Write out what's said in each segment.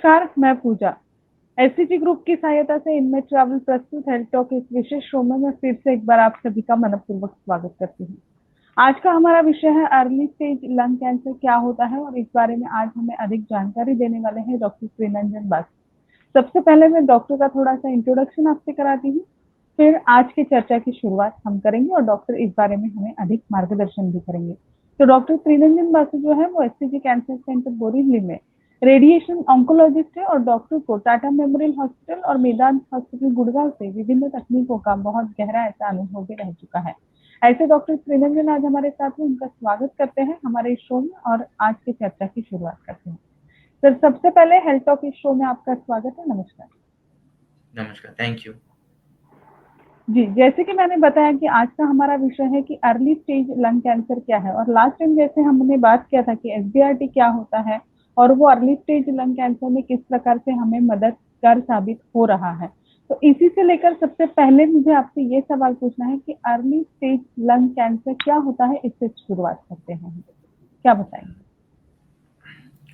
नमस्कार, मैं पूजा। SCG group की सहायता से इनमें ट्रैवल प्रस्तुत हेल्थ टॉक इस विशेष शो में मैं फिर से एक बार आप सभी का मनपूर्वक स्वागत करती हूँ। आज का हमारा विषय है अर्ली स्टेज लंग कैंसर क्या होता है और इस बारे में आज हमें अधिक जानकारी देने वाले हैं डॉक्टर त्रिनंजन बासु। सबसे पहले मैं डॉक्टर का थोड़ा सा इंट्रोडक्शन आपसे कराती हूँ, फिर आज की चर्चा की शुरुआत हम करेंगे और डॉक्टर इस बारे में हमें अधिक मार्गदर्शन भी करेंगे। तो डॉक्टर त्रिनंजन बासु जो है वो एससीजी कैंसर सेंटर बोरीवली में रेडिएशन ऑन्कोलॉजिस्ट है और डॉक्टर को टाटा मेमोरियल हॉस्पिटल और मेदांत हॉस्पिटल गुड़गांव से विभिन्न तकनीकों का बहुत गहरा ऐसा अनुभव भी रह चुका है। ऐसे डॉक्टर त्रिनंजन आज हमारे साथ में, उनका स्वागत करते हैं हमारे इस शो में और आज की चर्चा की शुरुआत करते हैं। सर, सबसे पहले हेल्थ टॉक इस शो में आपका स्वागत है। नमस्कार। नमस्कार, थैंक यू। जी, जैसे कि मैंने बताया कि आज का हमारा विषय है कि अर्ली स्टेज लंग कैंसर क्या है और लास्ट टाइम जैसे हमने बात किया था कि एसबीआरटी क्या होता है और वो अर्ली स्टेज लंग कैंसर में किस प्रकार से हमें मददगार साबित हो रहा है। तो इसी से लेकर सबसे पहले मुझे आपसे ये सवाल पूछना है कि अर्ली स्टेज लंग कैंसर क्या होता है, इससे शुरुआत करते हैं। क्या बताएंगे?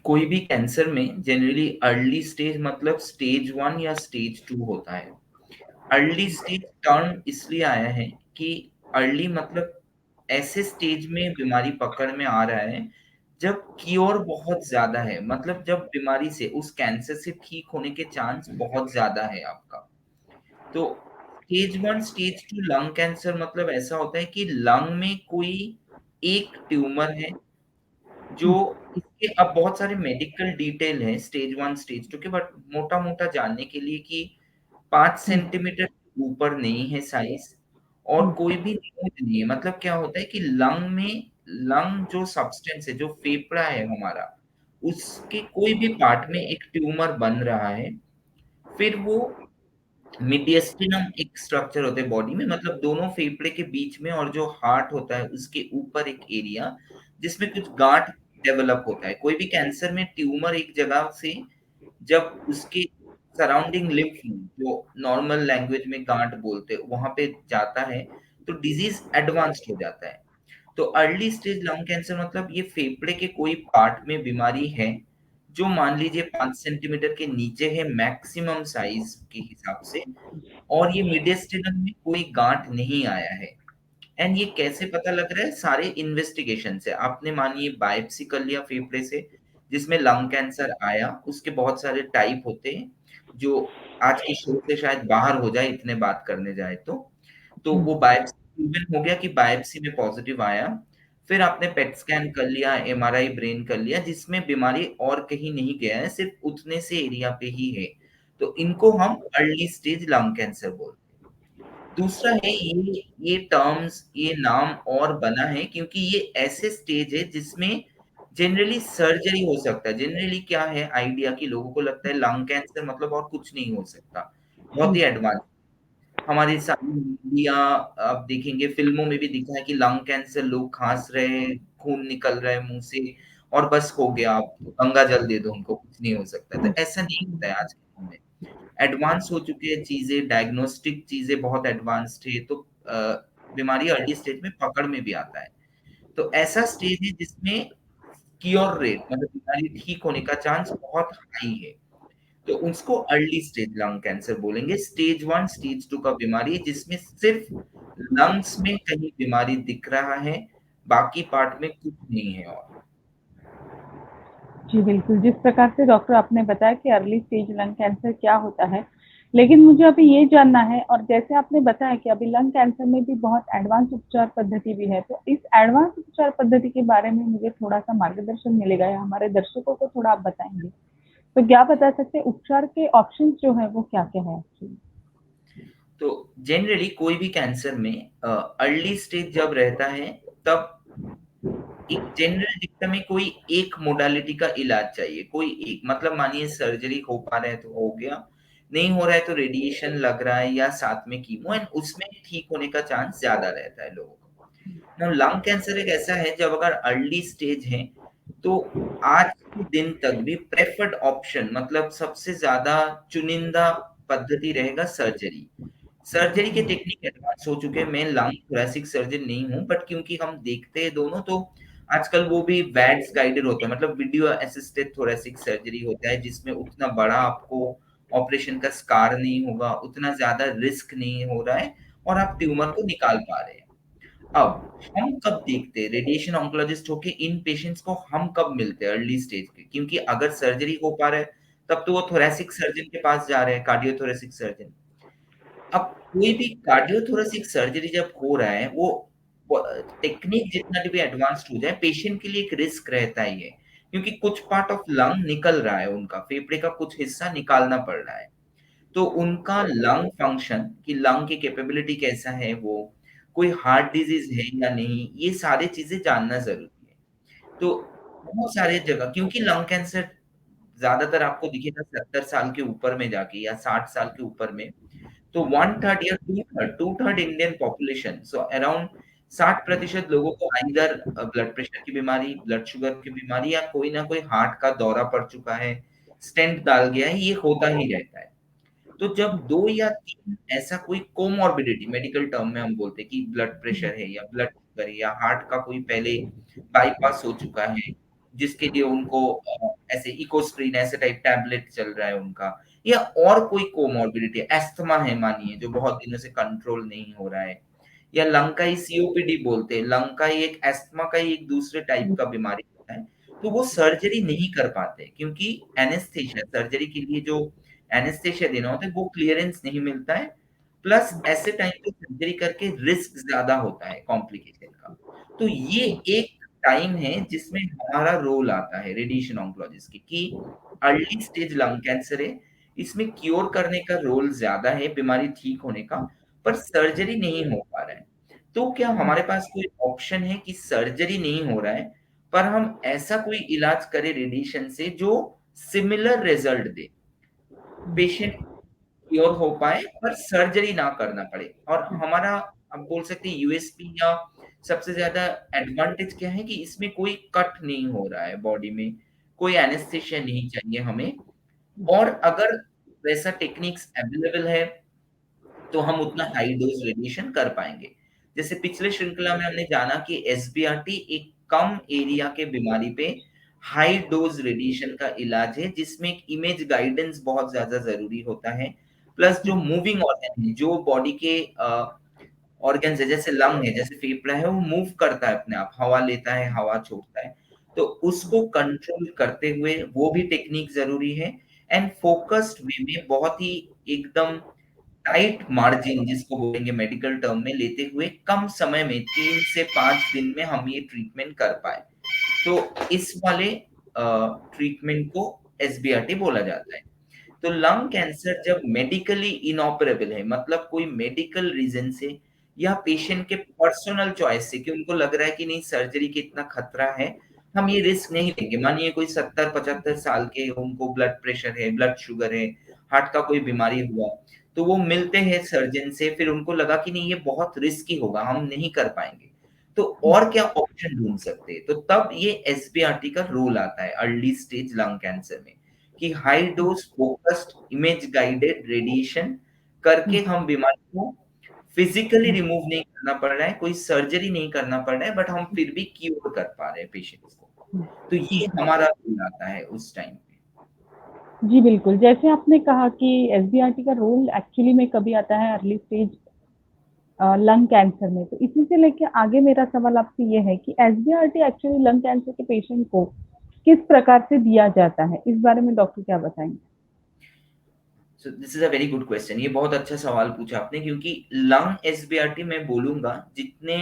कोई भी कैंसर में जनरली अर्ली स्टेज मतलब स्टेज 1 या स्टेज 2 होता है। अर्ली स्टेज टर्म इसलिए आया है कि अर्ली मतलब ऐसे स्टेज में बीमारी पकड़ में आ रहा है जब क्योर बहुत ज्यादा है, मतलब जब बीमारी से, उस कैंसर से ठीक होने के चांस बहुत ज्यादा है आपका। तो स्टेज 1 स्टेज 2 लंग कैंसर मतलब ऐसा होता है कि लंग में कोई एक ट्यूमर है जो, इसके अब बहुत सारे मेडिकल डिटेल है स्टेज 1 स्टेज 2 के, बट मोटा मोटा जानने के लिए कि 5 सेंटीमीटर ऊपर नहीं है साइज और कोई भी न्यूज नहीं है। मतलब क्या होता है कि लंग में, लंग जो सब्सटेंस है, जो फेफड़ा है हमारा, उसके कोई भी पार्ट में एक ट्यूमर बन रहा है। फिर वो मीडियस्टिनम एक स्ट्रक्चर होता है बॉडी में, मतलब दोनों फेफड़े के बीच में, और जो हार्ट होता है उसके ऊपर एक एरिया जिसमें कुछ गांठ डेवलप होता है। कोई भी कैंसर में ट्यूमर एक जगह से जब उसके सराउंडिंग लिम्फ नोड, जो नॉर्मल लैंग्वेज में गांठ बोलते हैं, वहां पे जाता है तो डिजीज एडवांस्ड हो जाता है। तो अर्ली स्टेज लंग कैंसर मतलब ये फेफड़े के कोई पार्ट में बीमारी है जो मान लीजिए 5 सेंटीमीटर के नीचे है मैक्सिमम साइज के हिसाब से, और ये मिडिस्टिनम में कोई गांठ नहीं आया है। एंड ये कैसे पता लग रहा है? सारे इन्वेस्टिगेशन से। आपने मानिए बायोप्सी कर लिया फेफड़े से जिसमें लंग कैंसर आया, उसके बहुत सारे टाइप होते हैं जो आज की शो से शायद बाहर हो जाए इतने बात करने जाए तो वो बायोप्सी प्रूवन हो गया कि बायोप्सी में पॉजिटिव आया। फिर आपने पेट स्कैन कर लिया, एमआरआई ब्रेन कर लिया, जिसमें बीमारी और कहीं नहीं गया है, सिर्फ उतने से एरिया पे ही है। तो इनको हम अर्ली स्टेज लंग कैंसर बोलते हैं। दूसरा है, ये टर्म्स, ये नाम और बना है क्योंकि ये ऐसे स्टेज है जिसमें जनरली सर्जरी हो सकता है। जनरली क्या है आइडिया कि लोगों को लगता है लंग कैंसर मतलब और कुछ नहीं हो सकता, बहुत ही एडवांस। हमारी सारी मीडिया, आप देखेंगे फिल्मों में भी दिखा है कि लंग कैंसर, लोग खांस रहे हैं, खून निकल रहा है मुंह से और बस हो गया, आप गंगा जल दे दो उनको, कुछ नहीं हो सकता। तो ऐसा नहीं होता है आज के समय में। एडवांस हो चुकी है चीजें, डायग्नोस्टिक चीजें बहुत एडवांस्ड है, तो बीमारी अर्ली स्टेज में पकड़ में भी आता है। तो ऐसा स्टेज है जिसमें क्योर रेट, मतलब बीमारी ठीक होने का चांस बहुत हाई है, तो उसको अर्ली स्टेज लंग कैंसर बोलेंगे। स्टेज 1 स्टेज 2 का बीमारी जिसमें सिर्फ लंग्स में कहीं बीमारी दिख रहा है, बाकी पार्ट में कुछ नहीं है। और जी, बिल्कुल। जिस प्रकार से डॉक्टर आपने बताया कि अर्ली स्टेज लंग कैंसर क्या होता है, लेकिन मुझे अभी ये जानना है और जैसे आपने बताया कि अभी लंग कैंसर में भी बहुत एडवांस उपचार पद्धति भी है, तो इस एडवांस उपचार पद्धति के बारे में मुझे थोड़ा-सा मार्गदर्शन मिलेगा या हमारे दर्शकों को थोड़ा आप बताएँगे? तो क्या बता सकते हैं उपचार के ऑप्शंस जो हैं वो क्या-क्या हैं एक्चुअली? तो जनरली कोई भी कैंसर में अर्ली स्टेज जब रहता है तब एक जनरल दिखता में कोई एक मोडालिटी का इलाज चाहिए, कोई एक, मतलब मानिए सर्जरी हो पा रहा है तो हो गया, नहीं हो रहा है तो रेडिएशन लग रहा है या साथ में कीमो, एंड उसमें ठीक होने का चांस ज्यादा रहता है लोगों का। नाउ लंग कैंसर एक ऐसा है जब अगर अर्ली स्टेज है तो आज के दिन तक भी प्रेफर्ड ऑप्शन, मतलब सबसे ज्यादा चुनिंदा पद्धति रहेगा सर्जरी। सर्जरी के टेक्निक एडवांस हो चुके हैं। मैं लंग थोरेसिक सर्जन नहीं हूं, बट क्योंकि हम देखते हैं दोनों, तो आजकल वो भी वैड्स गाइडेड होता है, मतलब वीडियो असिस्टेड थोरेसिक सर्जरी होता है, जिसमें उतना बड़ा आपको ऑपरेशन का स्कार नहीं होगा, उतना ज्यादा रिस्क नहीं हो रहा है, और आप ट्यूमर को निकाल पा रहे हैं। अब हम कब देखते हैं रेडिएशन ऑन्कोलॉजिस्ट होके इन पेशेंट्स को, हम कब मिलते हैं अर्ली स्टेज के, क्योंकि अगर सर्जरी हो पा रहा है तब तो वो थोरेसिक सर्जन के पास जा रहे हैं, कार्डियोथोरेसिक सर्जन। अब कोई भी कार्डियोथोरेसिक सर्जरी जब हो रहा है, वो टेक्निक जितना भी एडवांस्ड हो जाए, पेशेंट के लिए एक रिस्क रहता ही है, क्योंकि कुछ पार्ट ऑफ लंग निकल रहा है, उनका फेफड़े का कुछ हिस्सा निकालना पड़ रहा है। तो उनका लंग फंक्शन, कि लंग की कैपेबिलिटी कैसा है, वो कोई हार्ट डिजीज है या नहीं, ये सारी चीजें जानना जरूरी है। तो बहुत सारे जगह, क्योंकि लंग कैंसर ज्यादातर आपको दिखेगा 70 साल के ऊपर में जाके, या 60 साल के ऊपर में। तो 1/3 या 2/3 इंडियन पॉपुलेशन, सो अराउंड 60% लोगों को आइदर ब्लड प्रेशर की बीमारी, ब्लड शुगर की बीमारी, या कोई ना कोई हार्ट का दौरा पड़ चुका है, स्टेंट डाल गया है, ये होता ही रहता है। तो जब 2 या 3 ऐसा कोई कोमॉर्बिडिटी, मेडिकल टर्म में हम बोलते हैं कि ब्लड प्रेशर है, या ब्लड शुगर है, या हार्ट का कोई पहले बाईपास हो चुका है, जिसके लिए उनको ऐसे इकोस्प्रिन ऐसे टाइप टैबलेट चल रहा है उनका, या और कोई कोमॉर्बिडिटी, अस्थमा है मानिए, जो बहुत दिनों से कंट्रोल नहीं हो रहा है, या लंग का ही सीओपीडी बोलते हैं, लंग का ही एक अस्थमा का ही एक दूसरे टाइप का बीमारी होता है, तो वो सर्जरी नहीं कर पाते, क्योंकि एनेस्थेशिया, सर्जरी के लिए जो एनेस्थेशिया देना होता है, वो क्लियरेंस नहीं मिलता है। प्लस ऐसे टाइम पे सर्जरी करके रिस्क ज्यादा होता है कॉम्प्लिकेशन का। तो ये एक टाइम है जिसमें हमारा रोल आता है रेडिएशन ऑन्कोलॉजिस्ट की, कि अर्ली स्टेज लंग कैंसर है, इसमें क्योर करने का रोल ज्यादा है, बीमारी ठीक होने का, पर सर्जरी नहीं हो पा रहा है। तो क्या हमारे पास कोई ऑप्शन है कि सर्जरी नहीं हो रहा है, पर हम ऐसा कोई इलाज करें रेडिएशन से जो सिमिलर रिजल्ट दे, पेशेंट क्योर हो पाए पर सर्जरी ना करना पड़े। और हमारा, आप बोल सकते हैं यूएसपी या सबसे ज्यादा एडवांटेज क्या है, कि इसमें कोई कट नहीं हो रहा है बॉडी में, कोई एनेस्थेशिया नहीं चाहिए हमें, और अगर वैसा टेक्निक्स अवेलेबल है तो हम उतना हाई डोज रेडिएशन कर पाएंगे। जैसे पिछले श्रृंखला में हमने जाना कि एसबीआरटी एक कम एरिया के बीमारी पे हाई डोज रेडिएशन का इलाज है, जिसमें एक इमेज गाइडेंस बहुत ज्यादा जरूरी होता है। प्लस जो मूविंग ऑर्गन है, जो बॉडी के ऑर्गन्स है, जैसे लंग है, जैसे फेफड़ा है, वो मूव करता है अपने आप, हवा लेता है, हवा छोड़ता है, तो उसको कंट्रोल करते हुए वो भी टेक्निक जरूरी है। एंड फोकस्ड वे में, बहुत ही एकदम टाइट मार्जिन जिसको बोलेंगे मेडिकल टर्म में, लेते हुए कम समय में 3 से 5 दिन में हम ये ट्रीटमेंट कर पाए, तो इस वाले ट्रीटमेंट को एसबीआरटी बोला जाता है। तो लंग कैंसर जब मेडिकली इनऑपरेबल है, मतलब कोई मेडिकल रीजन से या पेशेंट के पर्सनल चॉइस से, कि उनको लग रहा है कि नहीं सर्जरी के इतना खतरा है, हम ये रिस्क नहीं लेंगे। मानिए कोई 70-75 साल के, उनको ब्लड प्रेशर है, ब्लड शुगर है, हार्ट का कोई बीमारी हुआ, तो वो मिलते हैं सर्जन से, फिर उनको लगा कि नहीं ये बहुत रिस्की होगा, हम नहीं कर पाएंगे, तो और क्या ऑप्शन ढूंढ सकते हैं, तो तब ये एसबीआरटी का रोल आता है अर्ली स्टेज लंग कैंसर में, कि high dose focused image guided radiation करके हम बीमारी को फिजिकली रिमूव नहीं करना पड़ रहा है, कोई सर्जरी नहीं करना पड़ रहा है, बट हम फिर भी क्योर कर पा रहे हैं पेशेंट्स को। तो ये हमारा रोल आता है उस टाइम पे। जी बिल्कुल, जैसे आपने कहा कि एसबीआरटी का रोल एक्चुअली में कभी आता है अर्ली स्टेज लंग कैंसर में, तो इसी से लेके आगे मेरा सवाल आपसे ये है कि एसबीआरटी एक्चुअली लंग कैंसर के पेशेंट को किस प्रकार से दिया जाता है, इस बारे में डॉक्टर क्या बताएंगे? So this is a very good question, ये बहुत अच्छा सवाल पूछा आपने, क्योंकि लंग एसबीआरटी में बोलूंगा, जितने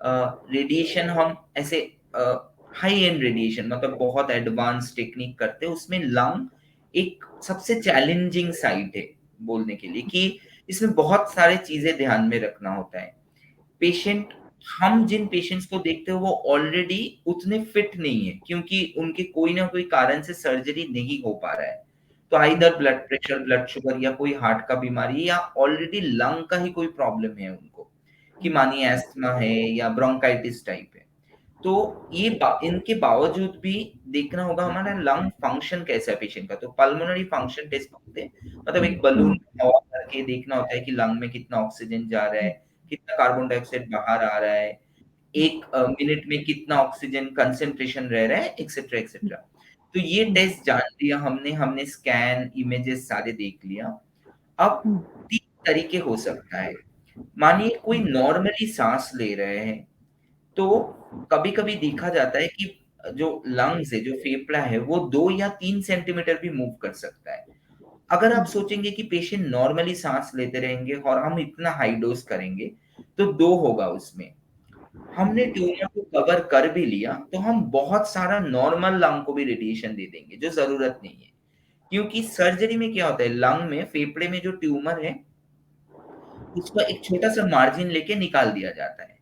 रेडिएशन हम ऐसे हाई एंड रेडिएशन, मतलब बहुत एडवांस टेक्निक करते हैं, उसमें लंग एक सबसे चैलेंजिंग साइट है बोलने के लिए, कि इसमें बहुत सारी चीजें ध्यान में रखना होता है। पेशेंट, हम जिन पेशेंट्स को देखते हैं वो ऑलरेडी उतने फिट नहीं है, क्योंकि उनके कोई ना कोई कारण से सर्जरी नहीं हो पा रहा है, तो either blood pressure, blood sugar, या कोई हार्ट का बीमारी, या ऑलरेडी लंग का ही कोई प्रॉब्लम है उनको, कि मानिए अस्थमा है या ब्रोंकाइटिस टाइप है। तो ये इनके बावजूद भी देखना होगा हमारा लंग फंक्शन कैसा है पेशेंट का, तो पल्मोनरी फंक्शन टेस्ट होते हैं, मतलब एक बलून में हवा करके देखना होता है कि लंग में कितना ऑक्सीजन जा रहा है, कितना कार्बन डाइऑक्साइड बाहर आ रहा है, एक मिनट में कितना ऑक्सीजन कंसेंट्रेशन रह रहा है, एक्सेट्रा एक्सेट्रा। तो ये टेस्ट जान लिया हमने, हमने स्कैन इमेजेस सारे देख लिया। अब 3 तरीके हो सकता है। मानिए कोई नॉर्मली सांस ले रहे हैं, तो कभी-कभी देखा जाता है कि जो लंग्स है, जो फेफड़ा है, वो 2 या 3 सेंटीमीटर भी मूव कर सकता है। अगर आप सोचेंगे कि पेशेंट नॉर्मली सांस लेते रहेंगे और हम इतना हाई डोज करेंगे, तो 2 होगा उसमें। हमने ट्यूमर को कवर कर भी लिया, तो हम बहुत सारा नॉर्मल लंग को भी रेडिएशन दे देंगे, जो ज़रूरत नहीं है। क्योंकि सर्जरी में क्या होता है, लंग में, फेफड़े में जो ट्यूमर है, उसका एक छोटा-सा मार्जिन लेके निकाल दिया जाता है।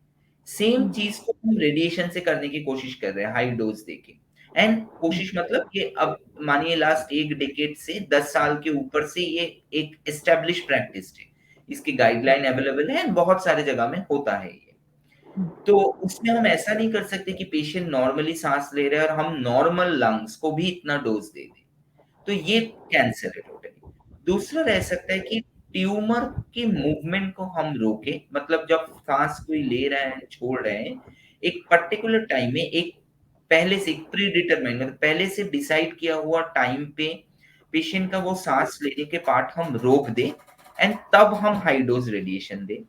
सेम चीज़ को हम रेडिएशन से करने की कोशिश कर रहे हैं, हाई डोज़ देके। एंड कोशिश मतलब कि अब मानिए लास्ट 1 डेकेड से 10 साल के ऊपर से ये एक एस्टेब्लिश प्रैक्टिस है। इसकी गाइडलाइन अवेलेबल है एंड बहुत सारे जगह में होता है ये। तो उसमें हम ऐसा नहीं कर सकते कि पेशेंट नॉर्मली सांस ले रहे हैं और हम नॉर्मल लंग्स को भी इतना डोज दे दें। तो ये कैंसर है टोटली। दूसरा रह सकता है कि ट्यूमर के मूवमेंट को हम रोकें, मतलब जब सांस कोई ले रहे हैं, छोड़ रहे हैं, एक पर्टिकुलर टाइम में एक पहले से एक प्री डिटरमाइंड मतलब पहले से डिसाइड किया हुआ टाइम पे पेशेंट का वो सांस लेने के पार्ट हम रोक दें एंड तब हम हाई डोज रेडिएशन दें।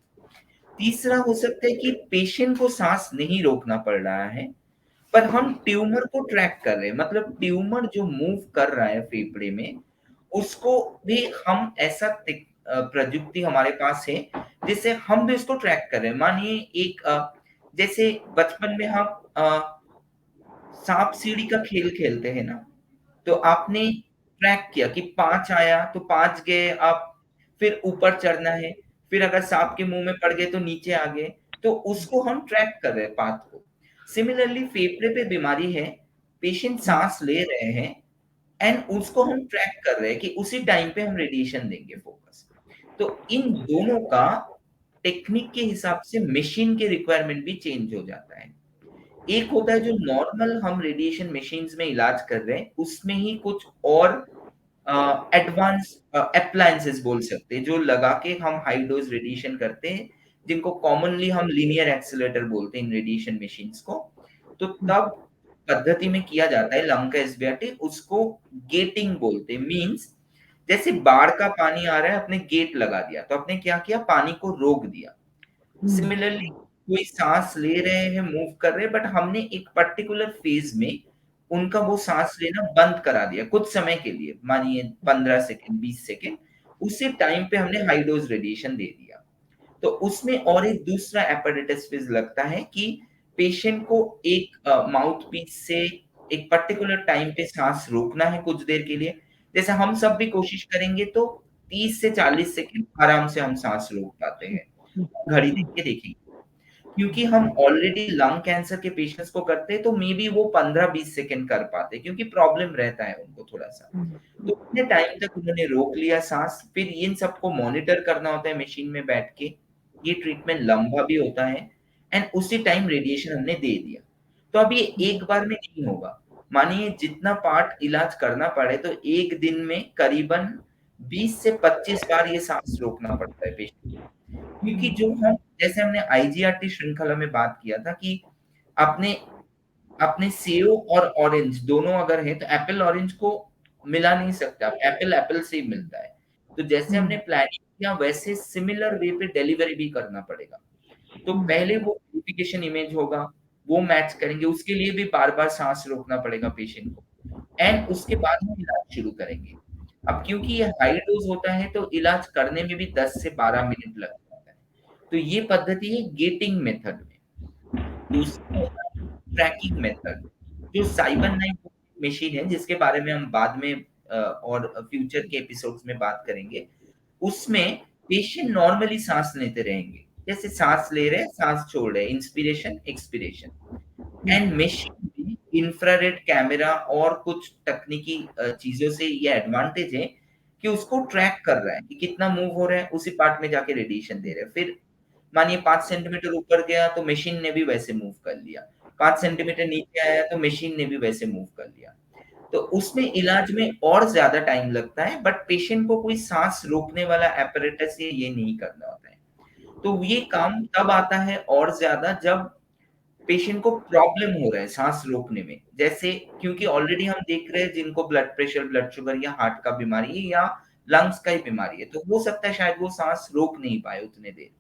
तीसरा हो सकता है कि पेशेंट को सांस नहीं रोकना पड़ रहा है, पर हम ट्यूमर को ट्रैक कर रहे हैं, मतलब ट्यूमर जो मूव कर रहा है फेफड़े में, उसको भी हम ऐसा प्रजुक्ति हमारे पास है, जिससे हम भी उसको ट्रैक कर रहे हैं। मानिए एक जैसे बचपन में हम सांप सीढ़ी का खेल खेलते हैं ना, तो आपने ट्रैक किया कि 5 आया तो 5 गए आप, फिर ऊपर चढ़ना है, फिर अगर सांप के मुंह में पड़ गए तो नीचे आ गए, तो उसको हम ट्रैक कर रहे हैं पाथ को। सिमिलरली फेफड़े पे बीमारी है, पेशेंट सांस ले रहे हैं एंड उसको हम ट्रैक कर रहे हैं कि उसी टाइम पे हम रेडिएशन देंगे फोकस। तो इन दोनों का टेक्निक के हिसाब से मशीन के रिक्वायरमेंट भी चेंज हो जाता है। एक होता है जो नॉर्मल हम रेडिएशन मशीन्स में इलाज कर रहे हैं, उसमें ही कुछ और एडवांस अप्लायंसेस बोल सकते हैं, जो लगा के हम हाई डोज रेडिएशन करते हैं, जिनको कॉमनली हम लीनियर एक्सेलरेटर बोलते हैं इन रेडिएशन मशीन्स को। तो तब पद्धति में किया जाता है लंग का एसबीआरटी, उसको गेटिंग बोलते हैं। मीन्स जैसे बाढ़ का पानी आ रहा है, आपने गेट लगा दिया, तो आपने क्या किया, पानी को रोक दिया। सिमिलरली कोई सांस ले रहे हैं, मूव कर रहे हैं, बट हमने एक पर्टिकुलर फेज में उनका वो सांस लेना बंद करा दिया कुछ समय के लिए, मानिए 15 सेकंड, 20 सेकंड, उसी टाइम पे हमने हाई डोज रेडिएशन दे दिया। तो उसमें और एक दूसरा एपेरेटस फिज लगता है कि पेशेंट को एक माउथ पीस से एक पर्टिकुलर टाइम पे सांस रोकना है कुछ देर के लिए। जैसे हम सब भी कोशिश करेंगे तो 30 से 40 सेकंड आराम से हम सांस रोक पाते हैं। घड़ी देख के देखेंगे। क्योंकि हम ऑलरेडी लंग कैंसर के पेशेंट्स को करते हैं, तो मे बी वो 15-20 सेकंड कर पाते हैं, क्योंकि प्रॉब्लम रहता है उनको थोड़ा-सा। तो उतने टाइम तक उन्होंने रोक लिया सांस, फिर इन सबको मॉनिटर करना होता है मशीन में बैठ के। ये ट्रीटमेंट लंबा भी होता है एंड उसी टाइम रेडिएशन हमने दे दिया। तो अब ये एक बार में नहीं होगा। मानिए जितना पार्ट इलाज करना पड़े, तो 1 दिन में करीबन 20 से 25 बार ये सांस रोकना पड़ता है पेशेंट को। क्योंकि जो हम जैसे हमने आईजीआरटी श्रृंखला में बात किया था कि आपने आपने सेव और ऑरेंज दोनों अगर है, तो एप्पल ऑरेंज को मिला नहीं सकते आप, एप्पल एप्पल से ही मिलता है। तो जैसे हमने प्लानिंग किया, वैसे सिमिलर वे पे डिलीवरी भी करना पड़ेगा। तो पहले वो वेरिफिकेशन इमेज होगा, वो मैच करेंगे, उसके लिए भी बार-बार सांस रोकना पड़ेगा पेशेंट को एंड उसके बाद हम इलाज शुरू करेंगे। अब क्योंकि ये हाई डोज़ होता है, तो इलाज करने में भी 10 से 12 मिनट लग जाता है। तो ये पद्धति है गेटिंग मेथड में। दूसरा होता है ट्रैकिंग मेथड, जो साइबर नाइफ मशीन है, जिसके बारे में हम बाद में और फ्यूचर के एपिसोड्स में बात करेंगे। उसमें पेशेंट नॉर्मली सांस लेते रहेंगे, जैसे सांस ले रहे हैं, सांस छोड़ रहे हैं, इंस्पिरेशन, एक्सपिरेशन। एंड मशीन भी इंफ्रारेड कैमरा और कुछ तकनीकी चीजों से ये एडवांटेज है कि उसको ट्रैक कर रहा है कि कितना मूव हो रहा है, उसी पार्ट में जाके रेडिएशन दे रहा है। फिर मानिए 5 सेंटीमीटर ऊपर गया तो मशीन ने भी वैसे मूव कर लिया, 5 सेंटीमीटर नीचे आया तो मशीन ने भी वैसे मूव कर लिया। तो उसमें इलाज में और ज्यादा टाइम लगता है, बट पेशेंट को कोई सांस रोकने वाला एपरेटस ये नहीं करना होता है। तो ये काम तब आता है और ज्यादा जब पेशेंट को प्रॉब्लम हो रहा है सांस रोकने में, जैसे क्योंकि ऑलरेडी हम देख रहे हैं जिनको ब्लड प्रेशर, ब्लड शुगर या हार्ट का बीमारी है या लंग्स का ही बीमारी है, तो हो सकता है शायद वो सांस रोक नहीं पाए उतने देर।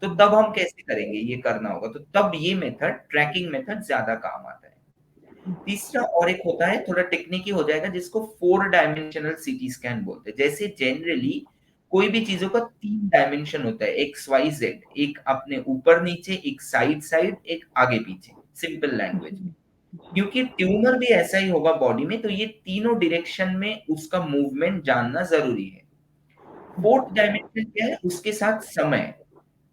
तो तब हम कैसे करेंगे, ये करना होगा, तो तब ये मेथड, ट्रैकिंग मेथड ज्यादा काम आता है। तीसरा और एक होता है, थोड़ा टेक्निकी हो जाएगा, जिसको 4 डायमेंशनल सीटी स्कैन बोलते हैं। जैसे जनरली कोई भी चीजों का 3 डायमेंशन होता है, एक्स वाई जेड, एक अपने ऊपर नीचे, एक साइड साइड, एक आगे पीछे, सिंपल लैंग्वेज में। क्योंकि ट्यूमर भी ऐसा ही होगा बॉडी में, तो ये तीनों डायरेक्शन में उसका मूवमेंट जानना जरूरी है। 4th डायमेंशन क्या है, उसके साथ समय,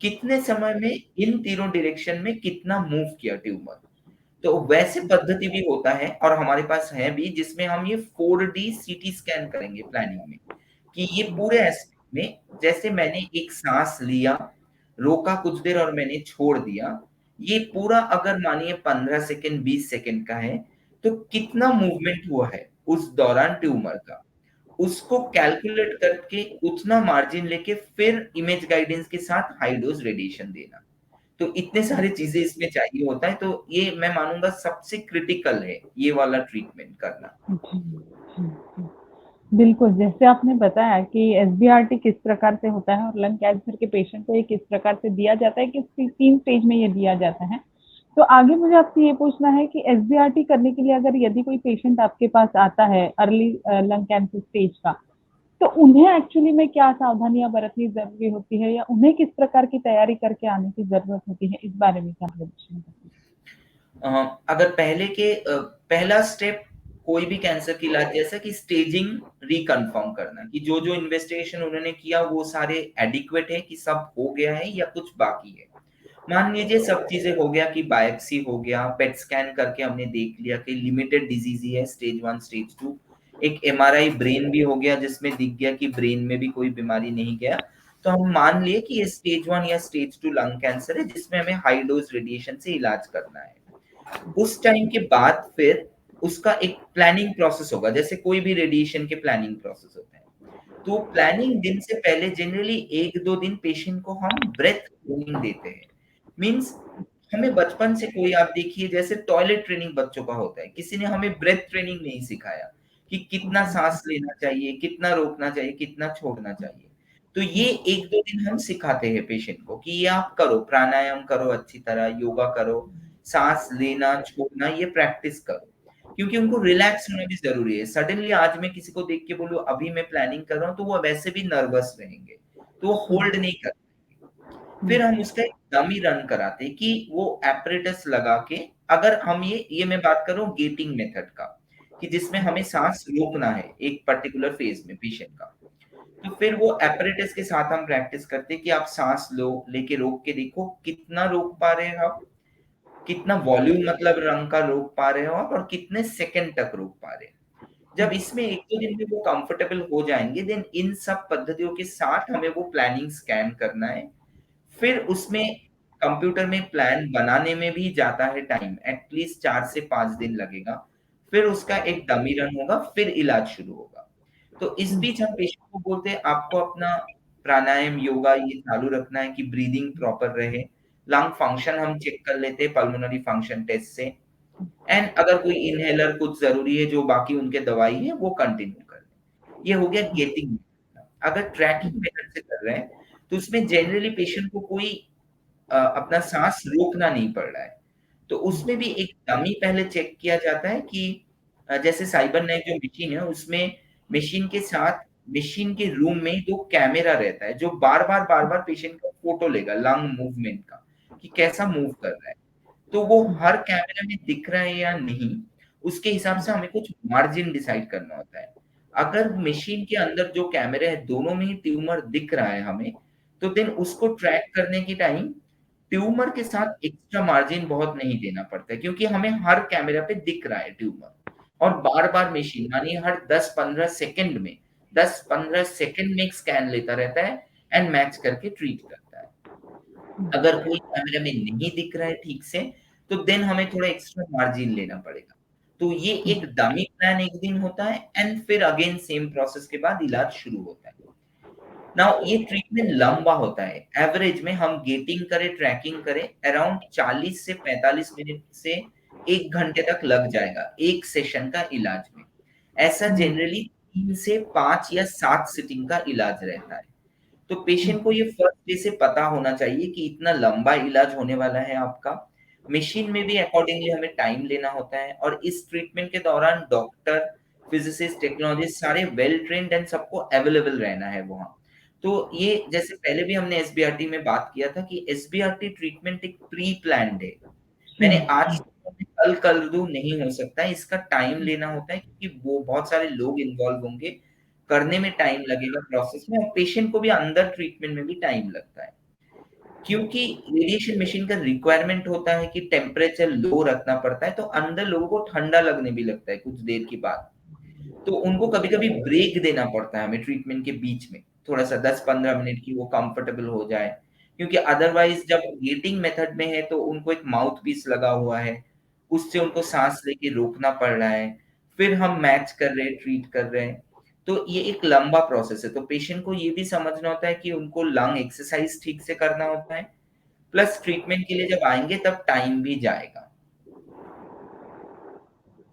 कितने समय में इन तीनों डायरेक्शन में कितना मूव किया ट्यूमर। तो वैसे पद्धति भी होता है और हमारे पास है भी, जिसमें हम ये 4D सीटी स्कैन करेंगे प्लानिंग में, कि ये पूरे एस्पेक्ट में, जैसे मैंने एक सांस लिया, रोका कुछ देर और मैंने छोड़ दिया, ये पूरा अगर मानिए 15 सेकंड 20 सेकंड का है, तो कितना मूवमेंट हुआ है उस दौरान ट्यूमर का, उसको कैलकुलेट करके उतना मार्जिन लेके फिर इमेज गाइडेंस के साथ हाई डोज रेडिएशन देना। तो इतने सारे चीजें इसमें चाहिए होता है, तो ये मैं मानूंगा सबसे क्रिटिकल है ये वाला ट्रीटमेंट करना। जी, जी, जी। बिल्कुल, जैसे आपने बताया कि एसबीआरटी किस प्रकार से होता है और लंग कैंसर के पेशेंट को ये किस प्रकार से दिया जाता है, किस 3 स्टेज में ये दिया जाता है। तो आगे मुझे आपसे ये पूछना है कि एसबीआरटी करने के लिए अगर यदि कोई पेशेंट आपके पास आता है अर्ली लंग कैंसर स्टेज का, तो उन्हें एक्चुअली में क्या सावधानियाँ बरतनी ज़रूरी होती है या उन्हें किस प्रकार की तैयारी करके आने की ज़रूरत होती है? इस बारे में क्या सजेशन है? अगर पहला स्टेप कोई भी कैंसर की इलाज, जैसा कि स्टेजिंग रिकन्फर्म करना कि जो जो इन्वेस्टिगेशन उन्होंने किया वो सारे एडिक्वेट है, कि सब हो गया है या कुछ बाकी है। मान लीजिए सब चीजें हो गया, कि बायोप्सी हो गया, पेट स्कैन करके हमने देख लिया कि लिमिटेड डिजीज ही है, स्टेज 1 स्टेज 2, एक एमआरआई ब्रेन भी हो गया जिसमें दिख गया कि ब्रेन में भी कोई बीमारी नहीं गया, तो हम मान लिए कि ये स्टेज 1 या स्टेज 2 लंग कैंसर है जिसमें हमें हाई डोज रेडिएशन से इलाज करना है। उस टाइम के बाद फिर उसका एक प्लानिंग प्रोसेस होगा, जैसे कोई भी रेडिएशन के प्लानिंग प्रोसेस होते हैं। तो प्लानिंग दिन से पहले जनरली 1-2 दिन पेशेंट को हम ब्रेथ ट्रेनिंग देते हैं। मीन्स हमें बचपन से, कोई आप देखिए जैसे टॉयलेट ट्रेनिंग बच्चों का होता है, किसी ने हमें ब्रेथ ट्रेनिंग नहीं सिखाया कि कितना सांस लेना चाहिए, कितना रोकना चाहिए, कितना छोड़ना चाहिए। तो ये 1-2 दिन हम सिखाते हैं पेशेंट को कि ये आप करो, प्राणायाम करो, अच्छी तरह योगा करो, सांस लेना छोड़ना ये प्रैक्टिस करो, क्योंकि उनको रिलैक्स होना भी जरूरी है। सडनली आज मैं किसी को देख के बोलूं अभी मैं प्लानिंग कर रहा हूँ, तो वो वैसे भी नर्वस रहेंगे, तो वो होल्ड नहीं कर पाएंगे। फिर हम उसका एक डमी रन कराते हैं कि वो एपरेटस लगा के, अगर हम ये मैं बात कर रहा हूँ गेटिंग मेथड का, कि जिसमें हमें सांस रोकना है एक पर्टिकुलर फेज में पेशेंट का, तो फिर वो एपरेटस के साथ हम प्रैक्टिस करते हैं कि आप सांस लो, लेके रोक के देखो कितना रोक पा रहे हैं आप, कितना वॉल्यूम मतलब रंग का रोक पा रहे हो आप, और कितने सेकंड तक रोक पा रहे हैं। जब इसमें 1-2 दिन में वो कंफर्टेबल हो जाएंगे, देन इन सब पद्धतियों के साथ हमें वो प्लानिंग स्कैन करना है। फिर उसमें कंप्यूटर में प्लान बनाने में भी जाता है टाइम, एटलीस्ट 4 से 5 दिन लगेगा। फिर उसका एक डमी रन होगा, फिर इलाज शुरू होगा। तो इस बीच हम पेशेंट को बोलते हैं आपको अपना प्राणायाम योगा ये चालू रखना है कि ब्रीदिंग प्रॉपर रहे। लंग फंक्शन हम चेक कर लेते हैं पल्मोनरी फंक्शन टेस्ट से, एंड अगर कोई इनहेलर कुछ जरूरी है जो बाकी उनके दवाई है वो कंटिन्यू कर लें। ये हो गया गेटिंग। अगर ट्रैकिंग मेथड से कर रहे हैं तो उसमें जनरली पेशेंट को कोई अपना सांस रोकना नहीं पड़ रहा है, तो उसमें भी एक डमी पहले चेक किया जाता है कि जैसे साइबरनेट जो मशीन है उसमें मशीन के साथ मशीन के रूम में 2 कैमरा रहता है जो बार बार पेशेंट का फोटो लेगा लंग मूवमेंट का, कि कैसा मूव कर रहा है। तो वो हर कैमरे में दिख रहा है या नहीं, उसके हिसाब से हमें कुछ मार्जिन डिसाइड करना होता है। अगर मशीन के अंदर जो कैमरे हैं दोनों में ही ट्यूमर दिख रहा है हमें, तो देन उसको ट्रैक करने के टाइम ट्यूमर के साथ एक्स्ट्रा मार्जिन बहुत नहीं देना पड़ता है, क्योंकि हमें हर कैमरा पे दिख रहा है ट्यूमर, और बार बार मशीन मानिए हर 10-15 सेकंड में एक स्कैन लेता रहता है एंड मैच करके ट्रीट करता है। अगर कोई कैमरे में नहीं दिख रहा है ठीक से, तो देन हमें थोड़ा एक्स्ट्रा मार्जिन लेना पड़ेगा। तो ये एक डमी प्लान 1 दिन होता है, एंड फिर अगेन सेम प्रोसेस के बाद इलाज शुरू होता है। नाउ ये ट्रीटमेंट लंबा होता है, एवरेज में हम गेटिंग करें, ट्रैकिंग करें, अराउंड 40 से 45 मिनट से 1 घंटे तक लग जाएगा एक सेशन का इलाज में। ऐसा जनरली 3 से 5 या 7 सिटिंग का इलाज रहता है। तो पेशेंट को ये फर्स्ट डे से पता होना चाहिए कि इतना लंबा इलाज होने वाला है आपका। मशीन में भी अकॉर्डिंगली हमें टाइम लेना होता है, और इस ट्रीटमेंट के दौरान डॉक्टर, फिजिसिस्ट, टेक्नोलॉजिस्ट सारे वेल ट्रेन्ड एंड सबको अवेलेबल रहना है वहाँ। तो ये जैसे पहले भी हमने एसबीआरटी में बात किया था कि एसबीआरटी ट्रीटमेंट एक प्री प्लान्ड है। मैंने आज कल कर दूं नहीं हो सकता है, इसका टाइम लेना होता है क्योंकि वो बहुत सारे लोग इन्वॉल्व होंगे, करने में टाइम लगेगा प्रोसेस में, और पेशेंट को भी अंदर ट्रीटमेंट में भी टाइम लगता है। क्योंकि रेडिएशन मशीन का रिक्वायरमेंट होता है कि टेम्परेचर लो रखना पड़ता है, तो अंदर लोगों को ठंडा लगने भी लगता है कुछ देर के बाद। तो उनको कभी-कभी ब्रेक देना पड़ता है हमें ट्रीटमेंट के बीच में, थोड़ा-सा 10-15 मिनट की वो कंफर्टेबल हो जाए। क्योंकि अदरवाइज़ जब गेटिंग मेथड में है तो उनको एक माउथ पीस लगा हुआ है, उससे उनको साँस लेके रोकना पड़ रहा है, फिर हम मैच कर रहे हैं, ट्रीट कर रहे हैं। तो ये एक लंबा प्रोसेस है, तो पेशेंट को ये भी समझना होता है कि उनको लंग एक्सरसाइज ठीक से करना होता है, प्लस ट्रीटमेंट के लिए जब आएँगे तब टाइम भी जाएगा।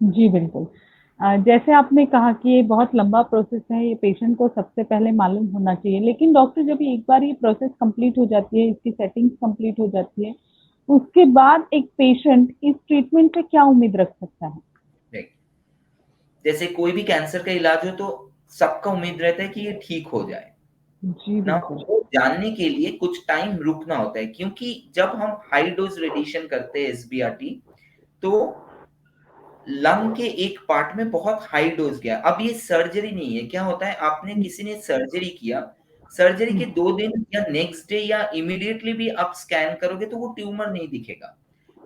जी, बिल्कुल। जैसे आपने कहा कि ये बहुत लंबा प्रोसेस है, ये पेशेंट को सबसे पहले मालूम होना चाहिए। लेकिन डॉक्टर जब एक बार ये प्रोसेस कंप्लीट हो जाती है, इसकी सेटिंग्स कंप्लीट हो जाती है, उसके बाद एक पेशेंट इस ट्रीटमेंट से क्या उम्मीद रख सकता है? राइट। जैसे कोई भी कैंसर का इलाज हो तो सबका उम्मीद रहता है कि ये ठीक हो जाए। जी, ना बिल्कुल। वो जानने के लिए कुछ टाइम रुकना होता है, क्योंकि जब हम हाई डोज रेडिएशन करते हैं एसबीआरटी, तो लंग के एक पार्ट में बहुत हाई डोज गया। अब ये सर्जरी नहीं है, क्या होता है आपने किसी ने सर्जरी किया, सर्जरी के 2 दिन या नेक्स्ट डे या इमीडिएटली भी आप स्कैन करोगे तो वो ट्यूमर नहीं दिखेगा।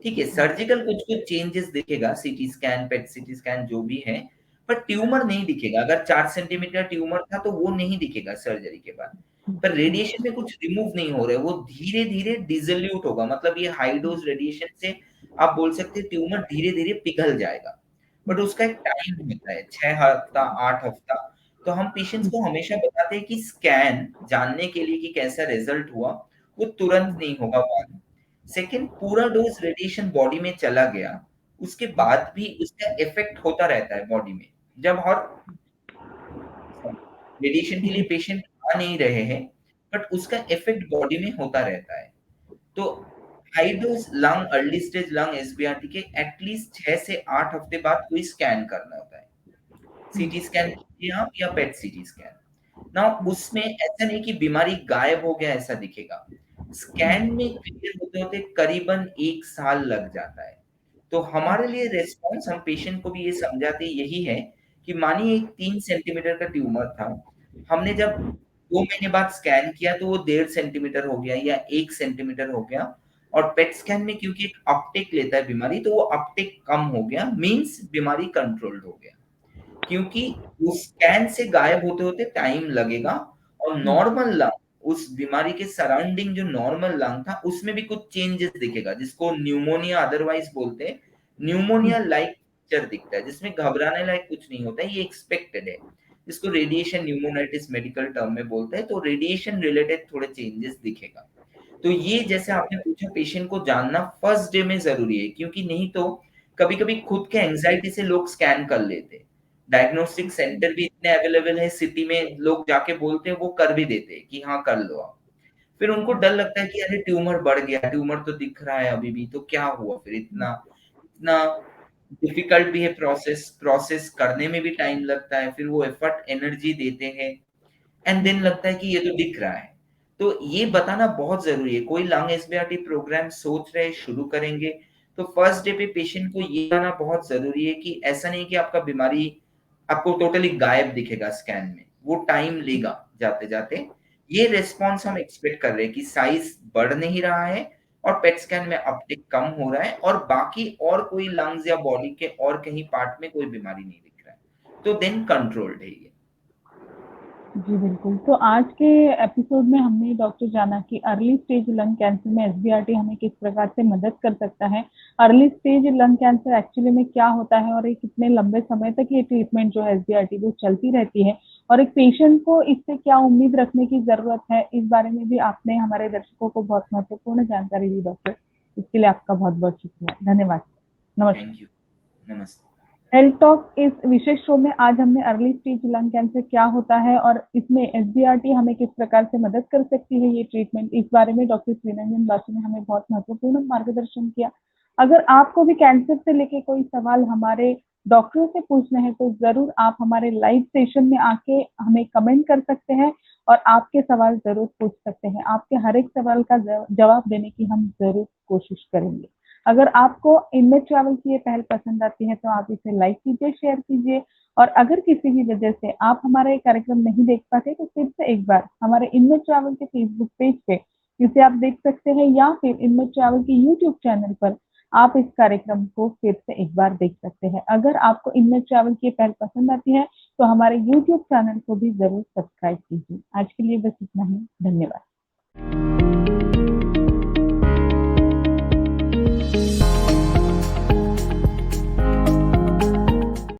ठीक है, सर्जिकल कुछ कुछ चेंजेस दिखेगा, सीटी स्कैन, पेट सीटी स्कैन जो भी है, पर ट्यूमर नहीं दिखेगा। अगर 4 सेंटीमीटर ट्यूमर था तो वो नहीं दिखेगा सर्जरी के बाद। पर रेडिएशन में कुछ रिमूव नहीं हो रहा है, वो धीरे धीरे डिसोल्यूट होगा, मतलब ये हाई डोज रेडिएशन से आप बोल सकते हैं ट्यूमर धीरे धीरे पिघल जाएगा। बट उसका एक टाइम होता है, 6 हफ्ता, 8 हफ्ता। तो हम पेशेंट्स को हमेशा बताते हैं कि स्कैन जानने के लिए कि कैसा रिजल्ट हुआ, वो तुरंत नहीं होगा। वन सेकेंड, पूरा डोज रेडिएशन बॉडी में चला गया, उसके बाद भी उसका इफेक्ट होता रहता है बॉडी में। जब और रेडिएशन के लिए पेशेंट आ नहीं रहे हैं, बट उसका इफेक्ट बॉडी में होता रहता है। तो high dose lung, early stage lung SBRT के एटलीस्ट 6 से 8 हफ्ते बाद कोई स्कैन करना होता है। सीटी स्कैन कीजिए आप या पेट सीटी स्कैन। ना उसमें ऐसा नहीं कि बीमारी गायब हो गया ऐसा दिखेगा। स्कैन में क्लियर होते होते करीबन 1 साल लग जाता है। तो हमारे लिए रिस्पॉन्स, हम पेशेंट को भी ये समझाते यही है कि मानिए एक 3 सेंटीमीटर का ट्यूमर था, हमने जब 2 महीने बाद स्कैन किया तो वो 1.5 सेंटीमीटर हो गया या 1 सेंटीमीटर हो गया, और पेट स्कैन में क्योंकि एक अपटेक लेता है बीमारी, तो वो अपटेक कम हो गया, मीन्स बीमारी कंट्रोल्ड हो गया। क्योंकि उस स्कैन से गायब होते-होते टाइम लगेगा, और नॉर्मल लंग, उस बीमारी के सराउंडिंग जो नॉर्मल लंग था, उसमें भी कुछ चेंजेस दिखेगा, जिसको न्यूमोनिया अदरवाइज़ बोलते हैं। न्यूमोनिया लाइक पिक्चर दिखता है, जिसमें घबराने लायक कुछ नहीं होता है, ये एक्सपेक्टेड है। जिसको रेडिएशन न्यूमोनाइटिस मेडिकल टर्म में बोलते हैं, तो रेडिएशन रिलेटेड थोड़े चेंजेस दिखेगा। तो ये जैसे आपने पूछा, पेशेंट को जानना फर्स्ट डे में ज़रूरी है, क्योंकि नहीं तो कभी-कभी खुद के एंग्ज़ायटी से लोग स्कैन कर लेते हैं। डायग्नोस्टिक सेंटर भी इतने अवेलेबल है सिटी में, लोग जाके बोलते हैं, वो कर भी देते हैं कि हाँ, कर लो आप। फिर उनको डर लगता है कि अरे ट्यूमर बढ़ गया, ट्यूमर तो दिख रहा है अभी भी, तो क्या हुआ फिर इतना? इतना डिफिकल्ट भी है प्रोसेस, प्रोसेस करने में भी टाइम लगता है, फिर वो एफर्ट, एनर्जी देते हैं, एंड देन लगता है कि ये तो दिख रहा है। तो ये बताना बहुत ज़रूरी है। कोई लंग एसबीआरटी प्रोग्राम सोच रहे हैं, शुरू करेंगे, तो फर्स्ट डे पे पेशेंट को ये बताना बहुत ज़रूरी है कि ऐसा नहीं कि आपका बीमारी आपको टोटली गायब दिखेगा स्कैन में, वो टाइम लेगा जाते-जाते। ये रिस्पॉन्स हम एक्सपेक्ट कर रहे हैं कि साइज़ बढ़ नहीं रहा है, और पेट स्कैन में अपटिक कम हो रहा है, और बाकी और कोई लंग्स या बॉडी के और कहीं पार्ट में कोई बीमारी नहीं दिख रहा है। तो देन कंट्रोल्ड है ये। जी, बिल्कुल। तो आज के एपिसोड में हमने डॉक्टर जाना कि अर्ली स्टेज लंग कैंसर में एसबीआरटी हमें किस प्रकार से मदद कर सकता है। Early stage lung cancer actually में क्या होता है और ये कितने लंबे समय तक ये ट्रीटमेंट जो है एसबीआरटी वो चलती रहती है और एक पेशेंट को इससे क्या उम्मीद रखने की ज़रूरत है, इस बारे में भी आपने हमारे दर्शकों को बहुत महत्वपूर्ण जानकारी दी डॉक्टर। इसके लिए आपका बहुत-बहुत शुक्रिया। धन्यवाद। नमस्कार। Thank you. नमस्ते। हेल्थ टॉक इस विशेष शो में आज हमने अर्ली स्टेज लंग कैंसर क्या होता है और इसमें एसबीआरटी हमें किस प्रकार से मदद कर सकती है ये ट्रीटमेंट, इस बारे में डॉक्टर श्रीरंजन बासु ने हमें बहुत महत्वपूर्ण मार्गदर्शन किया। अगर आपको भी कैंसर से लेके कोई सवाल हमारे डॉक्टरों से पूछने हैं तो ज़रूर आप हमारे लाइव सेशन में आके हमें कमेंट कर सकते हैं और आपके सवाल ज़रूर पूछ सकते हैं। आपके हर एक सवाल का जवाब देने की हम ज़रूर कोशिश करेंगे। अगर आपको इनमें ट्रैवल की ये पहल पसंद आती है तो आप इसे लाइक कीजिए, शेयर कीजिए और अगर किसी भी वजह से आप हमारा ये कार्यक्रम नहीं देख पाते तो फिर से एक बार हमारे इनमें ट्रैवल के फेसबुक पेज पे इसे आप देख सकते हैं या फिर इनमें ट्रैवल के यूट्यूब चैनल पर आप इस कार्यक्रम को फिर से एक बार देख सकते हैं। अगर आपको इनमें ट्रैवल की ये पहल पसंद आती है तो हमारे यूट्यूब चैनल को भी ज़रूर सब्सक्राइब कीजिए। आज के लिए बस इतना ही। धन्यवाद।